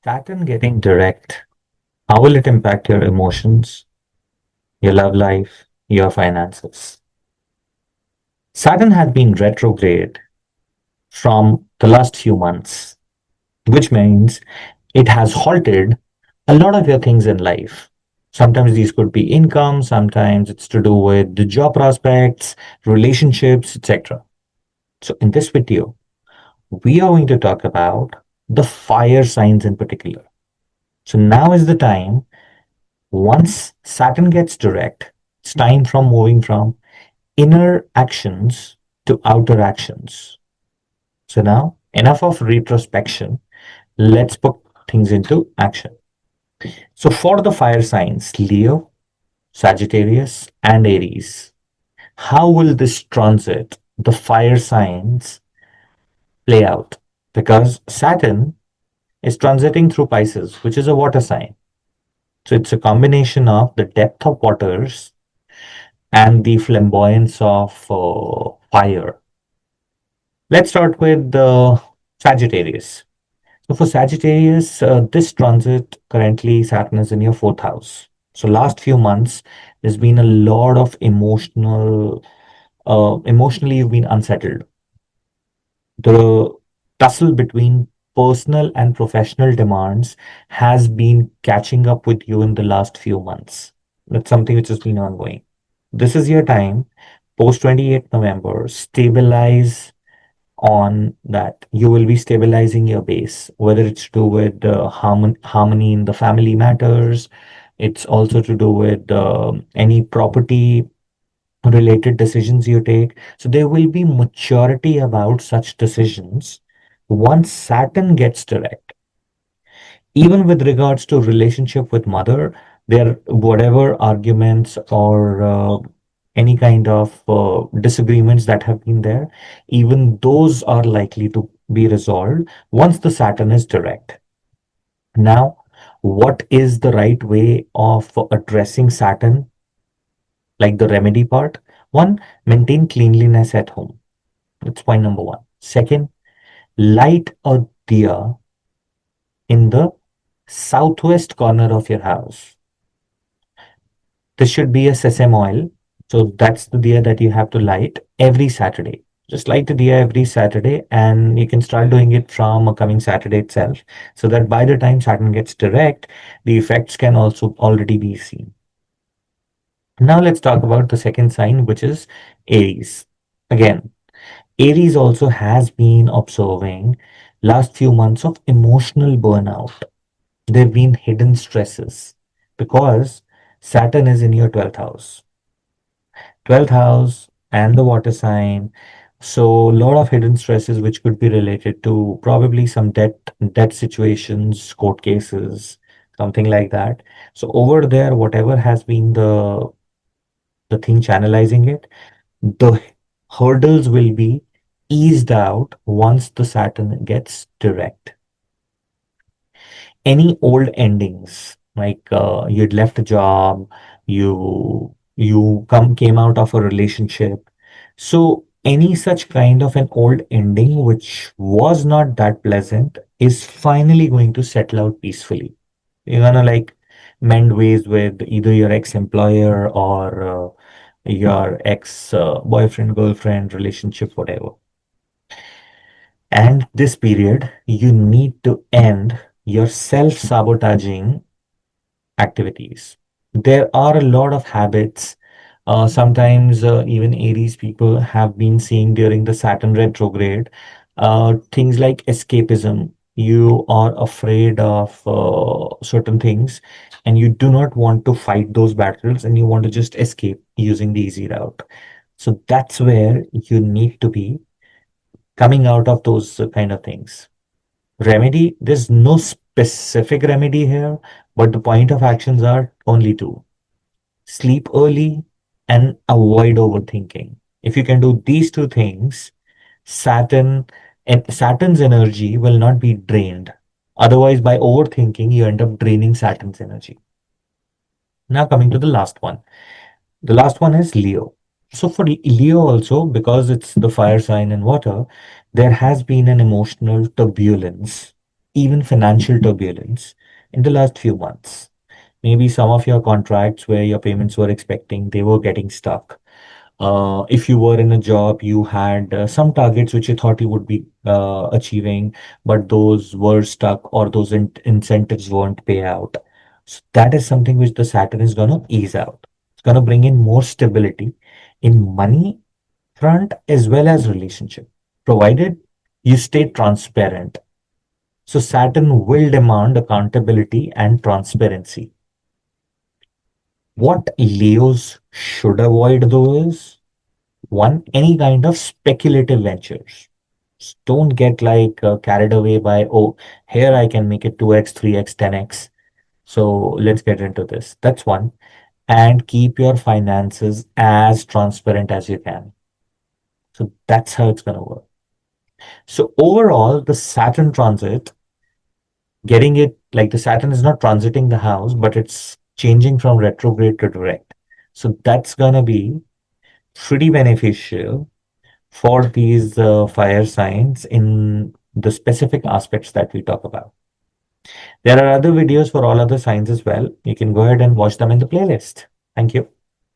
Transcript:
Saturn getting direct, how will it impact your emotions, your love life, your finances? Saturn has been retrograde from the last few months, which means it has halted a lot of your things in life. Sometimes these could be income, sometimes it's to do with the job prospects, relationships, etc. So, in this video, we are going to talk about the fire signs in particular. So, now is the time. Once Saturn gets direct, it's time from moving from inner actions to outer actions. So now, enough of retrospection. Let's put things into action. So for the fire signs, Leo, Sagittarius, and Aries, how will this transit, the fire signs, play out? Because Saturn is transiting through Pisces, which is a water sign. So it's a combination of the depth of waters and the flamboyance of fire. Let's start with the Sagittarius. So for Sagittarius, this transit currently Saturn is in your fourth house. So last few months, there's been a lot of emotionally you've been unsettled. The tussle between personal and professional demands has been catching up with you in the last few months. That's something which has been ongoing. This is your time, post 28th November, stabilize on that. You will be stabilizing your base, whether it's to do with harmony in the family matters. It's also to do with any property related decisions you take. So there will be maturity about such decisions once Saturn gets direct. Even with regards to relationship with mother, there whatever arguments or any kind of disagreements that have been there, even those are likely to be resolved once the Saturn is direct. Now, what is the right way of addressing Saturn, like the remedy part? One, maintain cleanliness at home. That's point number one. Second, light a diya in the southwest corner of your house. This should be a sesame oil. So that's the diya that you have to light every Saturday. Just light the diya every Saturday, and you can start doing it from a coming Saturday itself, so that by the time Saturn gets direct, the effects can also already be seen. Now let's talk about the second sign, which is Aries. Again, Aries also has been observing last few months of emotional burnout. There have been hidden stresses because Saturn is in your 12th house. 12th house and the water sign. So a lot of hidden stresses which could be related to probably some debt situations, court cases, something like that. So over there, whatever has been the thing channelizing it, the hurdles will be eased out once the Saturn gets direct. Any old endings, like you'd left a job, you came out of a relationship. So any such kind of an old ending which was not that pleasant is finally going to settle out peacefully. You're gonna like mend ways with either your ex-employer or your ex boyfriend, girlfriend, relationship, whatever. And this period, you need to end your self-sabotaging activities. There are a lot of habits. Sometimes even Aries people have been seeing during the Saturn retrograde things like escapism. You are afraid of certain things and you do not want to fight those battles and you want to just escape using the easy route. So that's where you need to be coming out of those kind of things. Remedy, there's no specific remedy here, but the point of actions are only two: sleep early and avoid overthinking. If you can do these two things, Saturn and Saturn's energy will not be drained. Otherwise, by overthinking, you end up draining Saturn's energy. Now, coming to the last one. The last one is Leo. So, for Leo, also, because it's the fire sign and water, there has been an emotional turbulence. even financial turbulence in the last few months. Maybe some of your contracts where your payments were expecting, they were getting stuck. If you were in a job, you had some targets which you thought you would be achieving, but those were stuck or those incentives weren't pay out. So that is something which the Saturn is going to ease out. It's going to bring in more stability in money front as well as relationship, provided you stay transparent. So Saturn will demand accountability and transparency. What Leos should avoid though is one, any kind of speculative ventures. Don't get like carried away by, oh, here I can make it 2x, 3x, 10x. So let's get into this. That's one. And keep your finances as transparent as you can. So that's how it's going to work. So overall, the Saturn transit, getting it like the Saturn is not transiting the house, but it's changing from retrograde to direct. So that's going to be pretty beneficial for these fire signs in the specific aspects that we talk about. There are other videos for all other signs as well. You can go ahead and watch them in the playlist. Thank you.